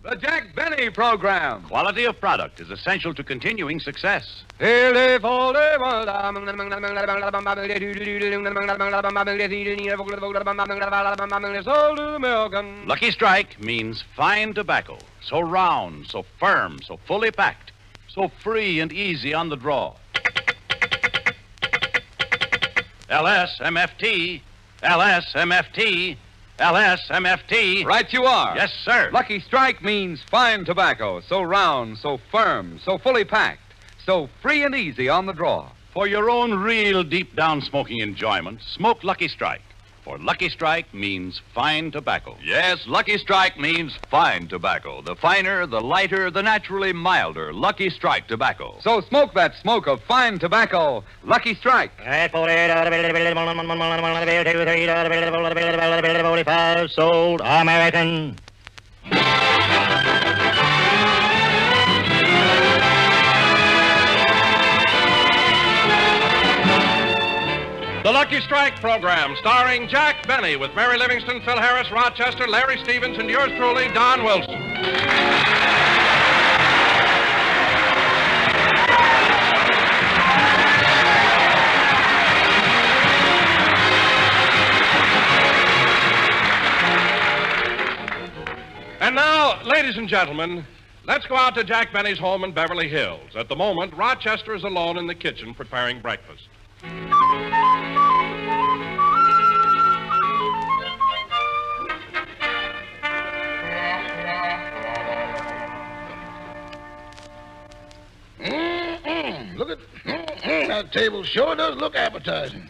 The Jack Benny Program. Quality of product is essential to continuing success. Lucky Strike means fine tobacco. So round, so firm, so fully packed, so free and easy on the draw. LSMFT, LSMFT, LSMFT. Right you are. Yes, sir. Lucky Strike means fine tobacco, so round, so firm, so fully packed, so free and easy on the draw. For your own real deep-down smoking enjoyment, smoke Lucky Strike. For Lucky Strike means fine tobacco. Yes, Lucky Strike means fine tobacco. The finer, the lighter, the naturally milder Lucky Strike tobacco. So smoke that smoke of fine tobacco, Lucky Strike. Sold American. The Lucky Strike program, starring Jack Benny with Mary Livingstone, Phil Harris, Rochester, Larry Stevens, and yours truly, Don Wilson. And now, ladies and gentlemen, let's go out to Jack Benny's home in Beverly Hills. At the moment, Rochester is alone in the kitchen preparing breakfast. Look at that table. Sure does look appetizing.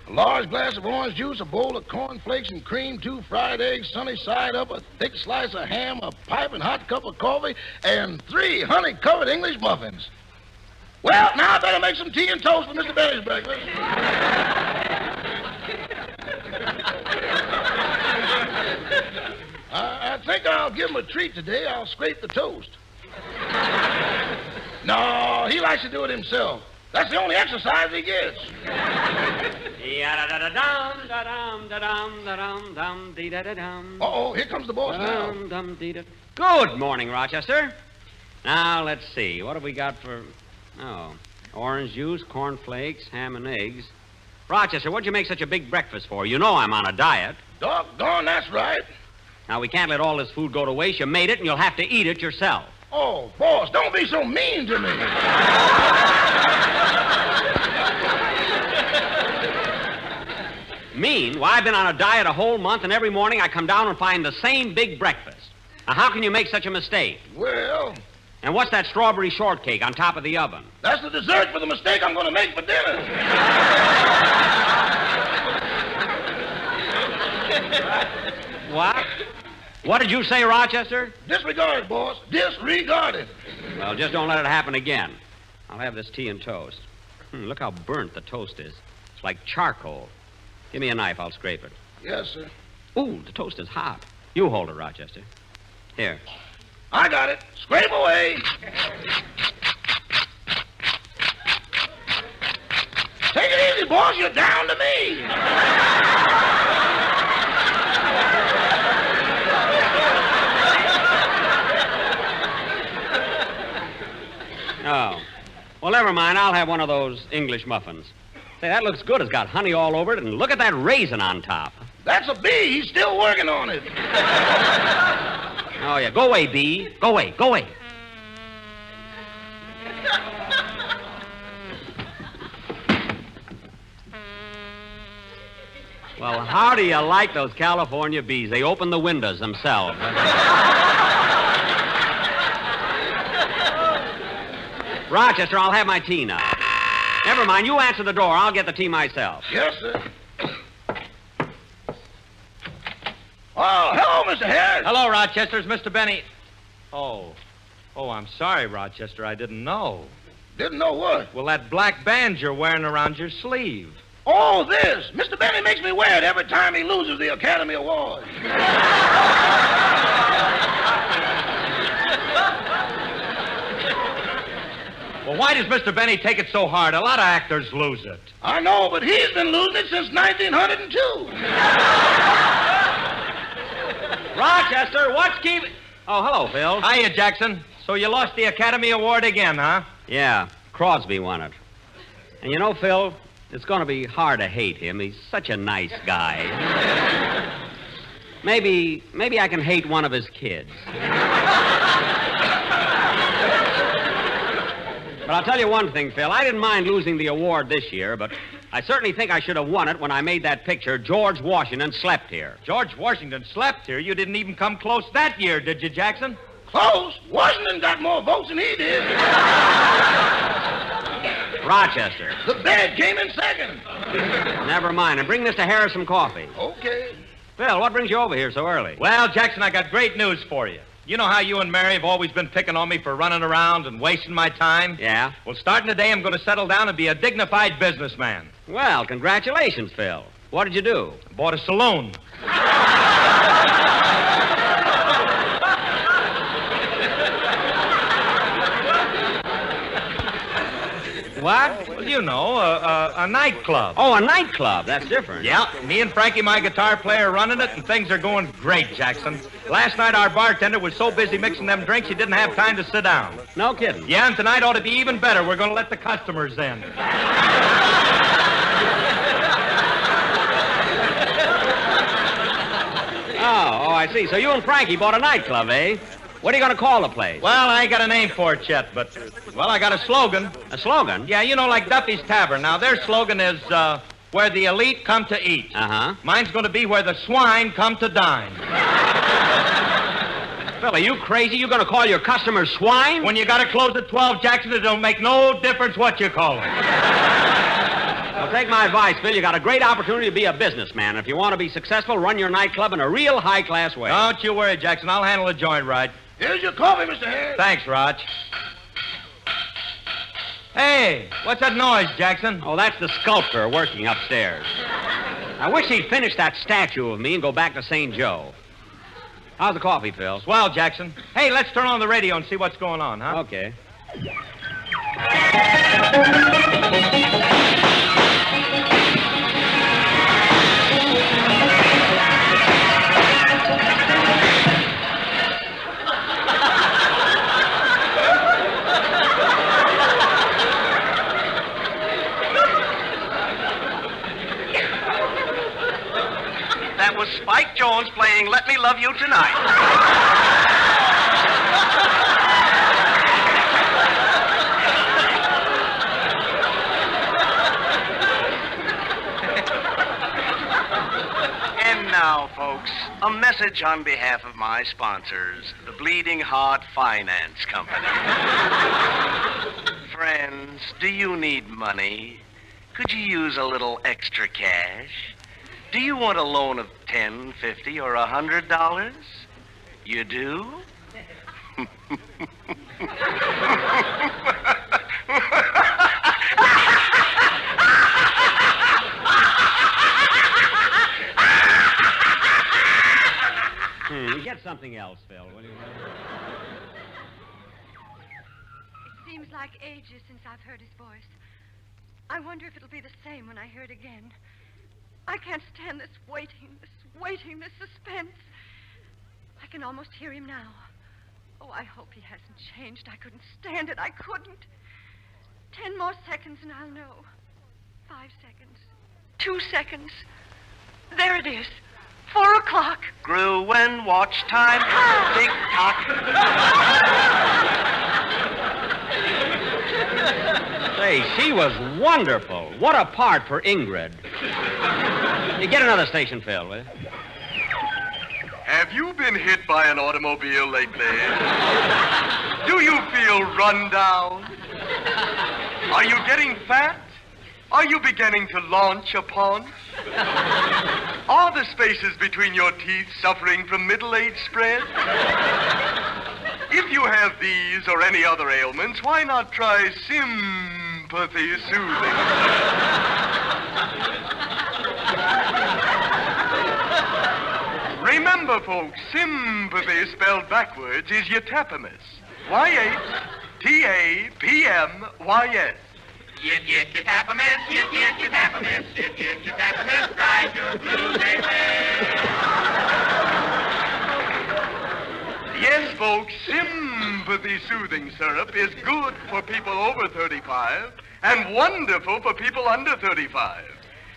A large glass of orange juice, a bowl of cornflakes and cream, 2 fried eggs, sunny side up, a thick slice of ham, a piping hot cup of coffee, and 3 honey-covered English muffins. Well, now I better make some tea and toast for Mr. Benny's breakfast. I think I'll give him a treat today. I'll scrape the toast. No, he likes to do it himself. That's the only exercise he gets. Uh-oh, here comes the boss now. Good morning, Rochester. Now, let's see. What have we got for... Oh, orange juice, cornflakes, ham and eggs. Rochester, what'd you make such a big breakfast for? You know I'm on a diet. Doggone, that's right. Now, we can't let all this food go to waste. You made it, and you'll have to eat it yourself. Oh, boss, don't be so mean to me. Mean? Well, I've been on a diet a whole month, and every morning I come down and find the same big breakfast. Now, how can you make such a mistake? Well... And what's that strawberry shortcake on top of the oven? That's the dessert for the mistake I'm going to make for dinner. What? What did you say, Rochester? Disregard, boss. Disregard it. Well, just don't let it happen again. I'll have this tea and toast. Look how burnt the toast is. It's like charcoal. Give me a knife. I'll scrape it. Yes, sir. Ooh, the toast is hot. You hold it, Rochester. Here. I got it. Scrape away. Take it easy, boss. You're down to me. Oh. Well, never mind. I'll have one of those English muffins. Say, that looks good. It's got honey all over it, and look at that raisin on top. That's a bee. He's still working on it. Oh, yeah. Go away, bee. Go away. Go away. Well, how do you like those California bees? They open the windows themselves. Rochester, I'll have my tea now. Never mind. You answer the door. I'll get the tea myself. Yes, sir. Oh, hello, Mr. Harris. Hello, Rochester. It's Mr. Benny. Oh, I'm sorry, Rochester. I didn't know. Didn't know what? Well, that black band you're wearing around your sleeve. Oh, this. Mr. Benny makes me wear it every time he loses the Academy Award. Well, why does Mr. Benny take it so hard? A lot of actors lose it. I know, but he's been losing it since 1902. Rochester, what's keeping... Oh, hello, Phil. Hiya, Jackson. So you lost the Academy Award again, huh? Yeah, Crosby won it. And you know, Phil, it's going to be hard to hate him. He's such a nice guy. Maybe I can hate one of his kids. But I'll tell you one thing, Phil. I didn't mind losing the award this year, but I certainly think I should have won it when I made that picture, George Washington Slept Here. George Washington slept here. You didn't even come close that year, did you, Jackson? Close? Washington got more votes than he did. Rochester. The bed came in second. Never mind. And bring Mr. Harris some coffee. Okay. Phil, what brings you over here so early? Well, Jackson, I got great news for you. You know how you and Mary have always been picking on me for running around and wasting my time? Yeah? Well, starting today, I'm going to settle down and be a dignified businessman. Well, congratulations, Phil. What did you do? Bought a saloon. What? Well, you know, a nightclub. Oh, a nightclub. That's different. Yeah, me and Frankie, my guitar player, running it, and things are going great, Jackson. Last night, our bartender was so busy mixing them drinks, he didn't have time to sit down. No kidding. Yeah, and tonight ought to be even better. We're going to let the customers in. Oh, I see. So you and Frankie bought a nightclub, eh? What are you going to call the place? Well, I ain't got a name for it yet, but, well, I got a slogan. A slogan? Yeah, you know, like Duffy's Tavern. Now, their slogan is, where the elite come to eat. Uh-huh. Mine's going to be where the swine come to dine. Phil, are you crazy? You going to call your customers swine? When you got to close at 12, Jackson, it don't make no difference what you call them. Well, take my advice, Phil. You got a great opportunity to be a businessman. If you want to be successful, run your nightclub in a real high-class way. Don't you worry, Jackson. I'll handle the joint right. Here's your coffee, Mr. Harris. Thanks, Rog. Hey, what's that noise, Jackson? Oh, that's the sculptor working upstairs. I wish he'd finish that statue of me and go back to St. Joe. How's the coffee, Phil? Swell, Jackson. Hey, let's turn on the radio and see what's going on, huh? Okay. That was Spike Jones playing Let Me Love You Tonight. And now, folks, a message on behalf of my sponsors, the Bleeding Heart Finance Company. Friends, do you need money? Could you use a little extra cash? Do you want a loan of $10, $50, or $100? You do? Get something else, Phil, will you? It seems like ages since I've heard his voice. I wonder if it'll be the same when I hear it again. I can't stand this waiting, this suspense. I can almost hear him now. Oh, I hope he hasn't changed. I couldn't stand it. I couldn't. 10 more seconds and I'll know. 5 seconds. 2 seconds. There it is. 4 o'clock. Grew and watch time. Tick-tock. Say, she was wonderful. What a part for Ingrid. You get another station, Phil, will you? Have you been hit by an automobile lately? Do you feel run down? Are you getting fat? Are you beginning to launch a paunch? Are the spaces between your teeth suffering from middle age spread? If you have these or any other ailments, why not try sympathy soothing? Remember, folks, sympathy spelled backwards is yatapamus. Y-H-T-A-P-M-Y-S. Yit, yatapamus, yit, yatapamus, yit, yatapamus, drive your blues away. Yes, folks, sympathy soothing syrup is good for people over 35 and wonderful for people under 35.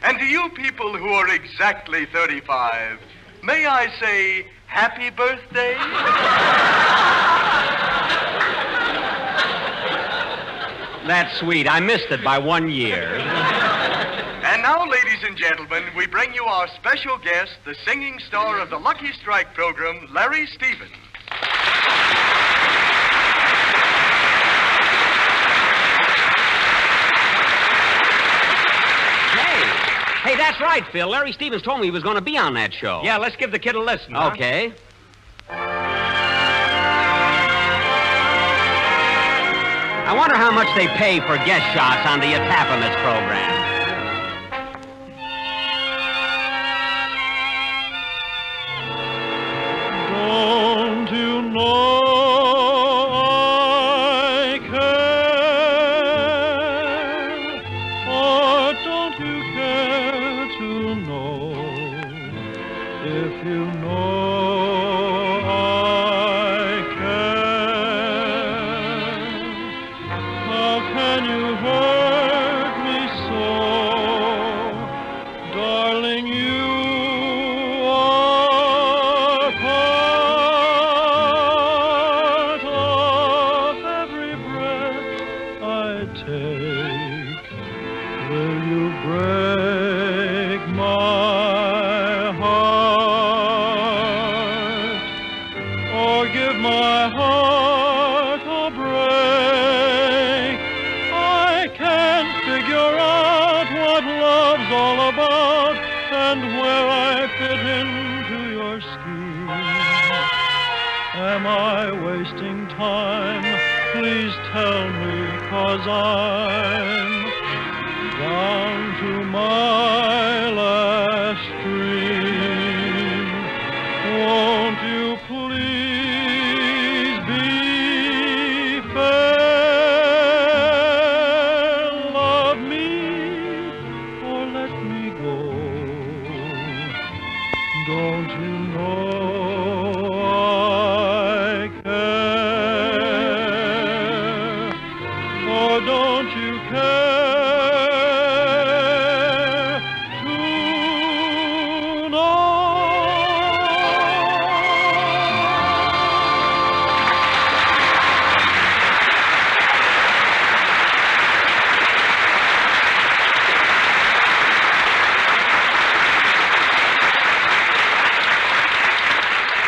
And to you people who are exactly 35, may I say happy birthday? That's sweet. I missed it by 1 year. And now, ladies and gentlemen, we bring you our special guest, the singing star of the Lucky Strike program, Larry Stevens. Hey, that's right, Phil. Larry Stevens told me he was going to be on that show. Yeah, let's give the kid a listen. Huh? Okay. I wonder how much they pay for guest shots on the Etapimus program. Don't you know I care? Or don't you care to know? If you know I care, how can you hurt me so? Darling, you are part of every breath I take. Will you break my heart or give my heart a break? I can't figure out what love's all about and where I fit into your scheme. Am I wasting time? Please tell me, 'cause I'm down to my last dream. Won't you please be fair? Love me or let me go. Don't you know I care? Or don't you care to know?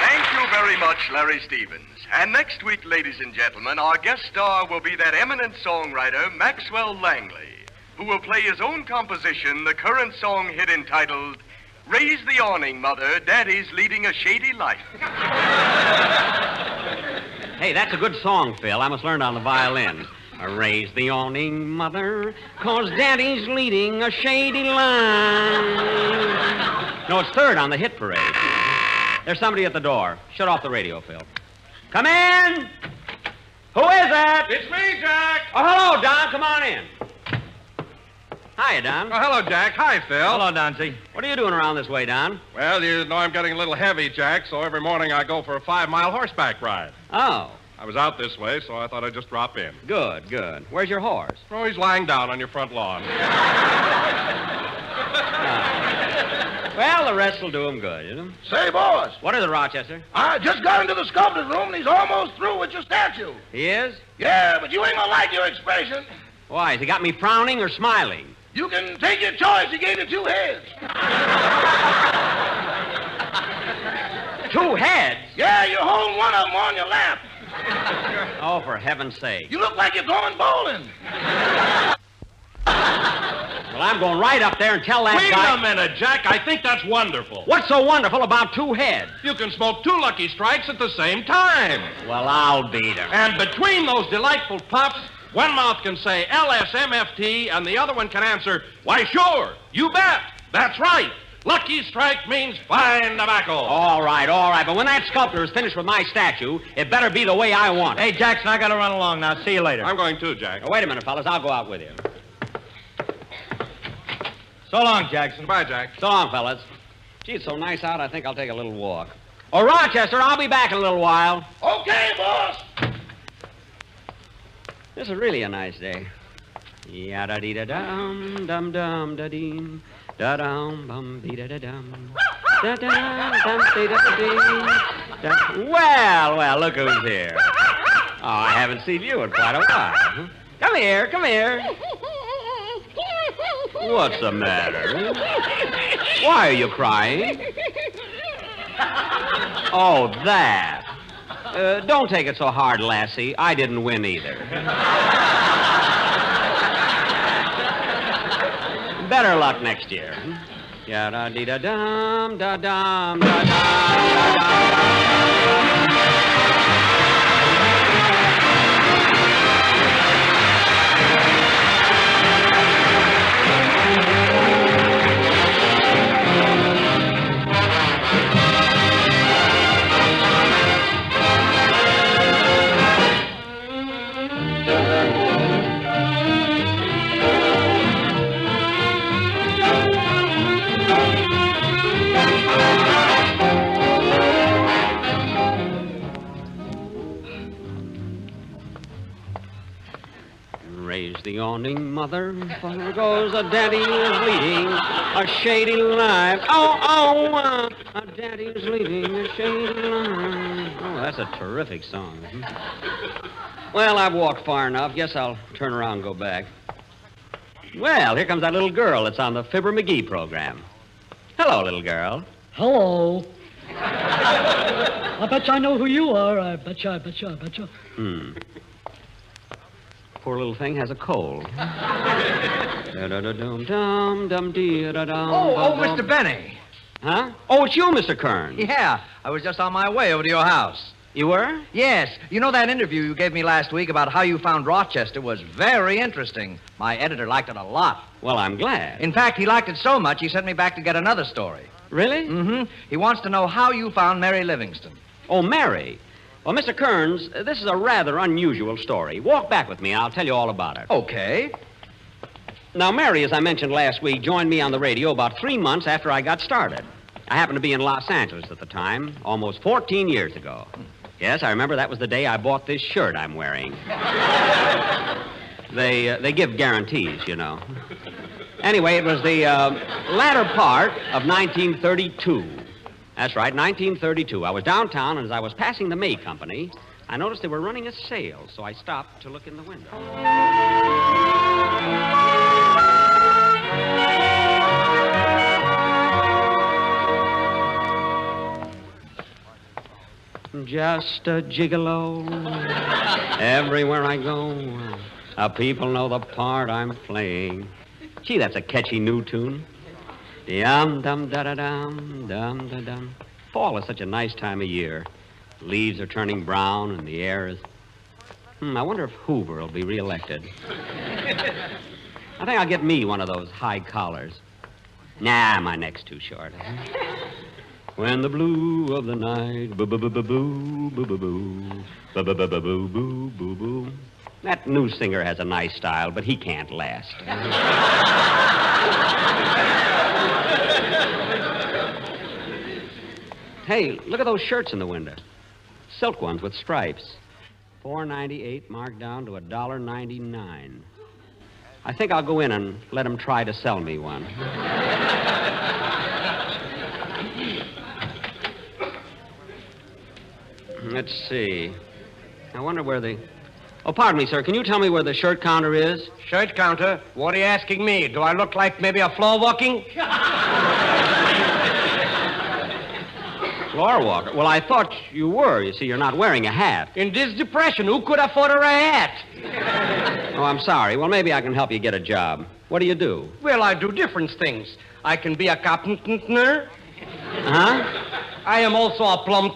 Thank you very much, Larry Stevens. And next week, ladies and gentlemen, our guest star will be that eminent songwriter, Maxwell Langley, who will play his own composition, the current song hit entitled, Raise the Awning, Mother, Daddy's Leading a Shady Life. Hey, that's a good song, Phil. I must learn it on the violin. Raise the awning, Mother, 'cause Daddy's leading a shady life. No, it's third on the hit parade. There's somebody at the door. Shut off the radio, Phil. Come in! Who is it? It's me, Jack. Oh, hello, Don. Come on in. Hiya, Don. Oh, hello, Jack. Hi, Phil. Hello, Donzie. What are you doing around this way, Don? Well, you know I'm getting a little heavy, Jack, so every morning I go for a 5-mile horseback ride. Oh, I was out this way, so I thought I'd just drop in. good, good. Where's your horse? Oh, he's lying down on your front lawn. Well, the rest will do him good, you know? Say, boss, What is it, Rochester? I just got into the sculptor's room and he's almost through with your statue. He is? Yeah, but you ain't gonna like your expression. Why, has he got me frowning or smiling? You can take your choice. He gave you 2 heads. 2 heads? Yeah, you're holding one of them on your lap. Oh, for heaven's sake. You look like you're going bowling. Well, I'm going right up there and tell that Wait guy... a minute, Jack. I think that's wonderful. What's so wonderful about 2 heads? You can smoke 2 Lucky Strikes at the same time. Well, I'll beat her. And between those delightful puffs, one mouth can say LSMFT and the other one can answer, why, sure, you bet. That's right. Lucky Strike means fine tobacco. All right, but when that sculptor is finished with my statue, it better be the way I want it. Hey, Jackson, I got to run along now. See you later. I'm going too, Jack. Now, wait a minute, fellas. I'll go out with you. So long, Jackson. Goodbye, Jack. So long, fellas. Gee, it's so nice out, I think I'll take a little walk. Oh, Rochester, I'll be back in a little while. Okay, boss. This is really a nice day. Ya-da-dee-da-dum, dum-dum-da-dee, da-dum, bum-dee-da-da-dum. Da-dum-dum-dee-da-da-dee. Well, look who's here. Oh, I haven't seen you in quite a while. Come here, come here. What's the matter? Why are you crying? Oh, that. Don't take it so hard, lassie. I didn't win either. Better luck next year. Ya-da-dee-da-dum, da-dum, da-dum, da-dum. Raise the awning, mother, for there goes a daddy is leading a shady life. A daddy is leading a shady life. Oh, that's a terrific song. Well, I've walked far enough. Guess I'll turn around and go back. Well, here comes that little girl that's on the Fibber McGee program. Hello, little girl. Hello. I bet you I know who you are. I bet you. Poor little thing has a cold. Oh, Mr. Benny. Huh? Oh, it's you, Mr. Kearns. Yeah, I was just on my way over to your house. You were? Yes. You know that interview you gave me last week about how you found Rochester was very interesting. My editor liked it a lot. Well, I'm glad. In fact, he liked it so much, he sent me back to get another story. Really? Mm-hmm. He wants to know how you found Mary Livingstone. Oh, Mary. Well, Mr. Kearns, this is a rather unusual story. Walk back with me, and I'll tell you all about it. Okay. Now, Mary, as I mentioned last week, joined me on the radio about 3 months after I got started. I happened to be in Los Angeles at the time, almost 14 years ago. Yes, I remember that was the day I bought this shirt I'm wearing. They give guarantees, you know. Anyway, it was the latter part of 1932. That's right, 1932. I was downtown, and as I was passing the May Company, I noticed they were running a sale, so I stopped to look in the window. Just a gigolo. Everywhere I go, people know the part I'm playing. Gee, that's a catchy new tune. Dum-dum-da-da-dum, dum-da-dum. Fall is such a nice time of year. Leaves are turning brown and the air is... I wonder if Hoover will be reelected. I think I'll get me one of those high collars. Nah, my neck's too short. When the blue of the night, boo-boo-boo-boo, boo-boo-boo, boo-boo-boo-boo, boo-boo. That new singer has a nice style, but he can't last. Hey, look at those shirts in the window. Silk ones with stripes. $4.98 marked down to $1.99. I think I'll go in and let him try to sell me one. Let's see. I wonder where the... Oh, pardon me, sir. Can you tell me where the shirt counter is? Shirt counter? What are you asking me? Do I look like maybe a floor walking? Floor walker? Well, I thought you were. You see, you're not wearing a hat. In this depression, who could afford a hat? Oh, I'm sorry. Well, maybe I can help you get a job. What do you do? Well, I do different things. I can be a carpenter. Huh? I am also a plumber.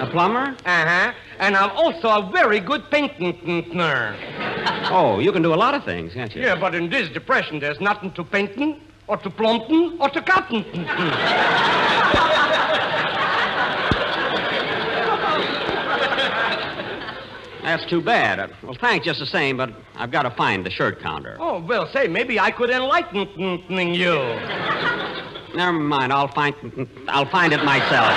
A plumber? Uh-huh. And I'm also a very good painter. Oh, you can do a lot of things, can't you? Yeah, but in this depression, there's nothing to painting, or to plumping, or to carpenting. That's too bad. Well, thanks just the same, but I've got to find the shirt counter. Oh, well, say, maybe I could enlighten you. Never mind. I'll find it myself.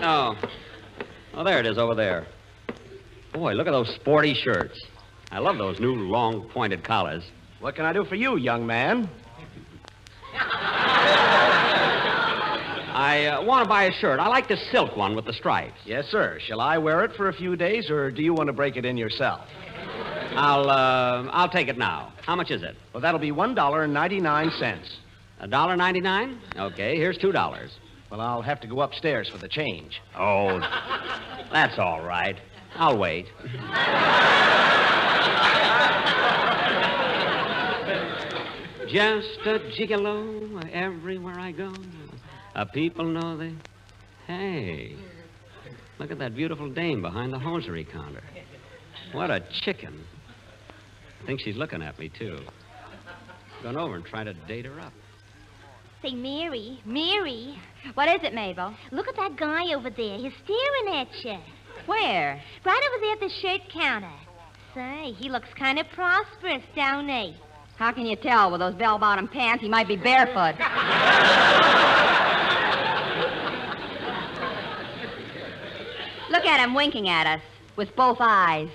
Oh, there it is over there. Boy, look at those sporty shirts. I love those new long pointed collars. What can I do for you, young man? I want to buy a shirt. I like the silk one with the stripes. Yes, sir. Shall I wear it for a few days, or do you want to break it in yourself? I'll take it now. How much is it? Well, that'll be $1.99. $1.99? Okay, here's $2. Well, I'll have to go upstairs for the change. Oh, that's all right. I'll wait. Just a gigolo everywhere I go. People know they... Hey, look at that beautiful dame behind the hosiery counter. What a chicken. I think she's looking at me, too. Going over and try to date her up. Say, Mary. What is it, Mabel? Look at that guy over there. He's staring at you. Where? Right over there at the shirt counter. Say, he looks kind of prosperous, don't he? How can you tell? With those bell-bottom pants, he might be barefoot. Look at him winking at us with both eyes.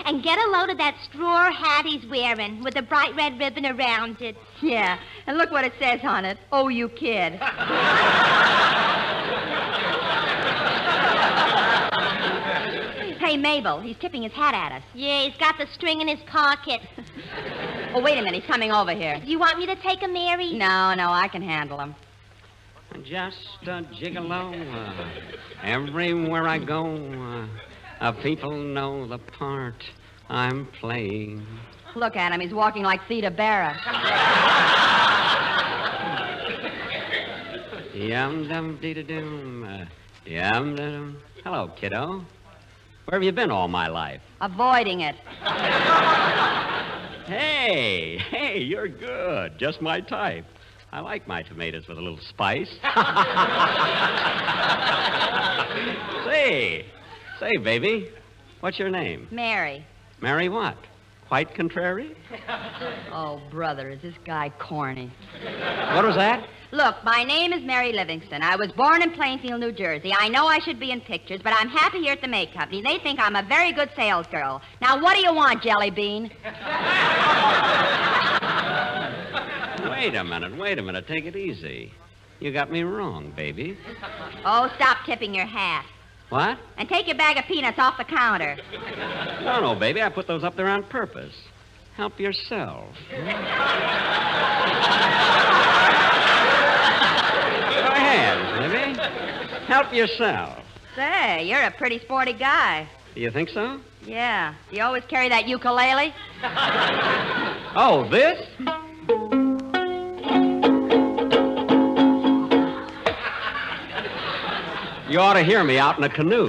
And get a load of that straw hat he's wearing with a bright red ribbon around it. Yeah, and look what it says on it. Oh, you kid. Hey, Mabel, he's tipping his hat at us. Yeah, he's got the string in his pocket. Oh, wait a minute. He's coming over here. Do you want me to take him, Mary? No, I can handle him. Just a gigolo. Everywhere I go, people know the part I'm playing. Look at him. He's walking like Theda Barra. Yum-dum-dee-da-doom. Yum-dum. Hello, kiddo. Where have you been all my life? Avoiding it. Hey, you're good. Just my type. I like my tomatoes with a little spice. Say, baby, what's your name? Mary. Mary what? Quite contrary? Oh, brother, is this guy corny. What was that? Look, my name is Mary Livingstone. I was born in Plainfield, New Jersey. I know I should be in pictures, but I'm happy here at the May Company. They think I'm a very good sales girl. Now, what do you want, Jelly Bean? Wait a minute. Take it easy. You got me wrong, baby. Oh, stop tipping your hat. What? And take your bag of peanuts off the counter. No, baby. I put those up there on purpose. Help yourself. Go ahead, baby. Help yourself. Say, you're a pretty sporty guy. Do you think so? Yeah. Do you always carry that ukulele? Oh, this? You ought to hear me out in a canoe.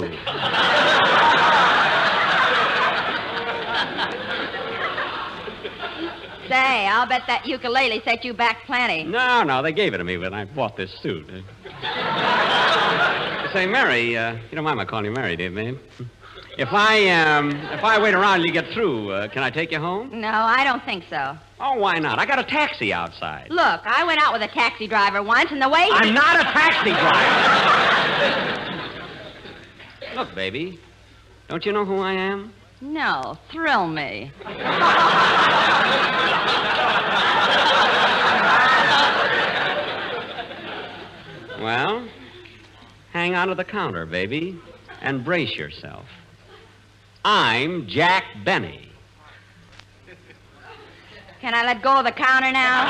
Say, I'll bet that ukulele set you back plenty. No, they gave it to me when I bought this suit. Say, Mary, you don't mind my calling you Mary, do you, babe? If I wait around till you get through, can I take you home? No, I don't think so. Oh, why not? I got a taxi outside. Look, I went out with a taxi driver once, and the way he... I'm not a taxi driver! Look, baby, don't you know who I am? No, thrill me. Well, hang on to the counter, baby, and brace yourself. I'm Jack Benny. Can I let go of the counter now?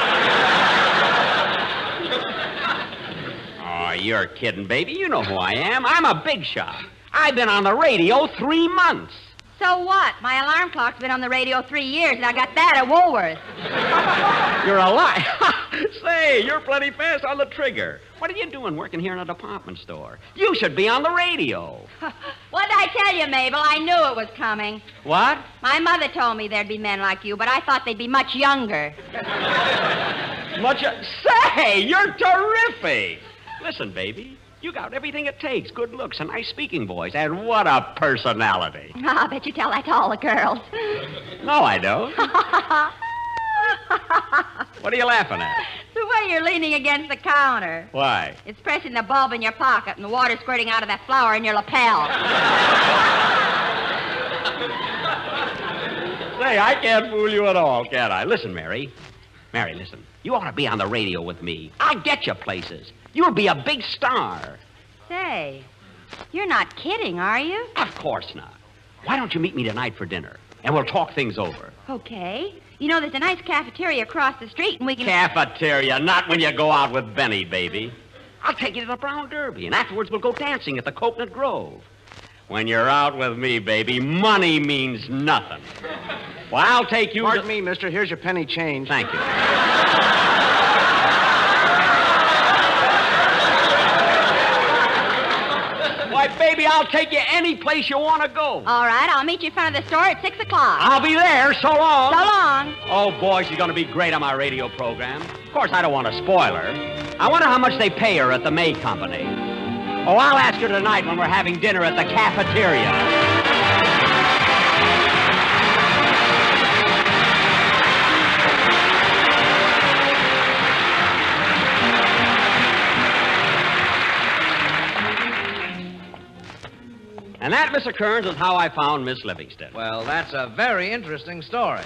Oh, you're kidding, baby. You know who I am. I'm a big shot. I've been on the radio 3 months. So what? My alarm clock's been on the radio 3 years, and I got that at Woolworth. You're a lie. Say, you're plenty fast on the trigger. What are you doing working here in a department store? You should be on the radio. What did I tell you, Mabel? I knew it was coming. What? My mother told me there'd be men like you, but I thought they'd be much younger. Say, you're terrific. Listen, baby, you got everything it takes. Good looks, a nice speaking voice, and what a personality. I bet you tell that to all the girls. No, I don't. What are you laughing at? The way you're leaning against the counter. Why? It's pressing the bulb in your pocket and the water squirting out of that flower in your lapel. Say, I can't fool you at all, can I? Listen, Mary. Mary, listen. You ought to be on the radio with me. I'll get you places. You'll be a big star. Say, you're not kidding, are you? Of course not. Why don't you meet me tonight for dinner, and we'll talk things over. Okay. You know, there's a nice cafeteria across the street, and we can... Cafeteria, not when you go out with Benny, baby. I'll take you to the Brown Derby, and afterwards we'll go dancing at the Coconut Grove. When you're out with me, baby, money means nothing. Well, I'll take you Pardon me, mister. Here's your penny change. Thank you. Why, baby, I'll take you any place you want to go. All right, I'll meet you in front of the store at 6 o'clock. I'll be there. So long. So long. Oh, boy, she's going to be great on my radio program. Of course, I don't want to spoil her. I wonder how much they pay her at the May Company. Oh, I'll ask her tonight when we're having dinner at the cafeteria. And that, Mr. Kearns, is how I found Miss Livingstone. Well, that's a very interesting story.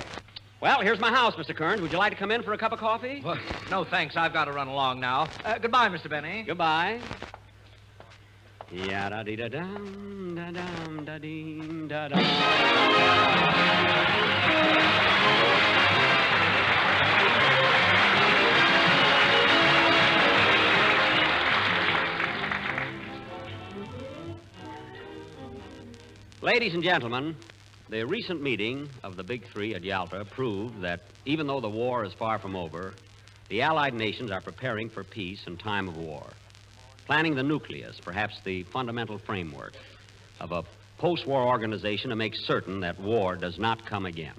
Well, here's my house, Mr. Kearns. Would you like to come in for a cup of coffee? Well, no, thanks. I've got to run along now. Goodbye, Mr. Benny. Goodbye. Ya-da-dee-da-dum, da-dum, da-dee, da-dum. Ladies and gentlemen, the recent meeting of the Big Three at Yalta proved that even though the war is far from over, the Allied nations are preparing for peace in time of war, planning the nucleus, perhaps the fundamental framework, of a post-war organization to make certain that war does not come again.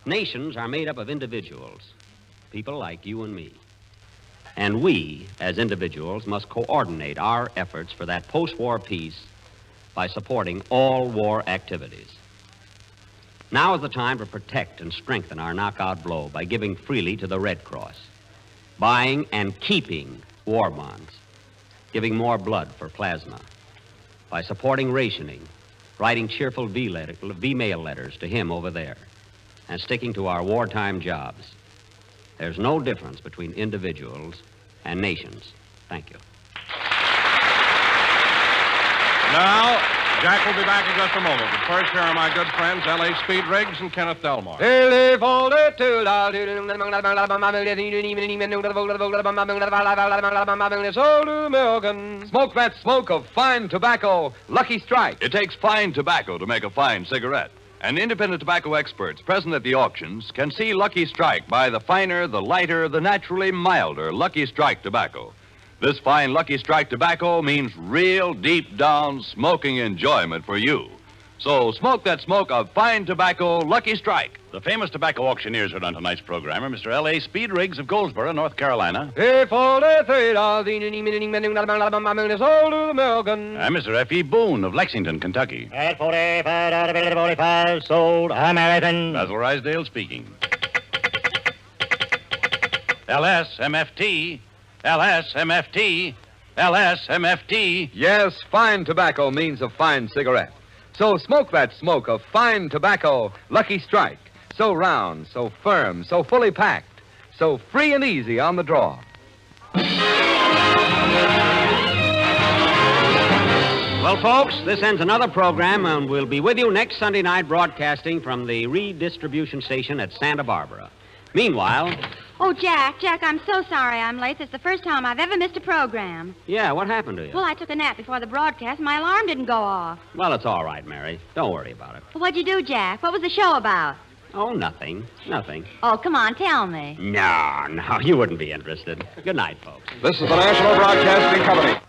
Nations are made up of individuals, people like you and me. And we, as individuals, must coordinate our efforts for that post-war peace by supporting all war activities. Now is the time to protect and strengthen our knockout blow by giving freely to the Red Cross, buying and keeping war bonds, giving more blood for plasma, by supporting rationing, writing cheerful V-mail letters to him over there, and sticking to our wartime jobs. There's no difference between individuals and nations. Thank you. Now, Jack will be back in just a moment. But first, here are my good friends, L.A. Speed Riggs and Kenneth Delmar. Smoke that smoke of fine tobacco, Lucky Strike. It takes fine tobacco to make a fine cigarette. And independent tobacco experts present at the auctions can see Lucky Strike by the finer, the lighter, the naturally milder Lucky Strike tobacco. This fine Lucky Strike tobacco means real deep-down smoking enjoyment for you. So smoke that smoke of fine tobacco, Lucky Strike. The famous tobacco auctioneers heard on tonight's program are Mr. L.A. Speed Riggs of Goldsboro, North Carolina. And Mr. F.E. Boone of Lexington, Kentucky. At 45, sold American. Basil Rysdale speaking. LSMFT. LSMFT. LSMFT. Yes, fine tobacco means a fine cigarette. So smoke that smoke of fine tobacco, Lucky Strike. So round, so firm, so fully packed, so free and easy on the draw. Well, folks, this ends another program, and we'll be with you next Sunday night broadcasting from the redistribution station at Santa Barbara. Meanwhile... Oh, Jack, I'm so sorry I'm late. It's the first time I've ever missed a program. Yeah, what happened to you? Well, I took a nap before the broadcast, and my alarm didn't go off. Well, it's all right, Mary. Don't worry about it. Well, what'd you do, Jack? What was the show about? Oh, nothing. Nothing. Oh, come on, tell me. No, you wouldn't be interested. Good night, folks. This is the National Broadcasting Company.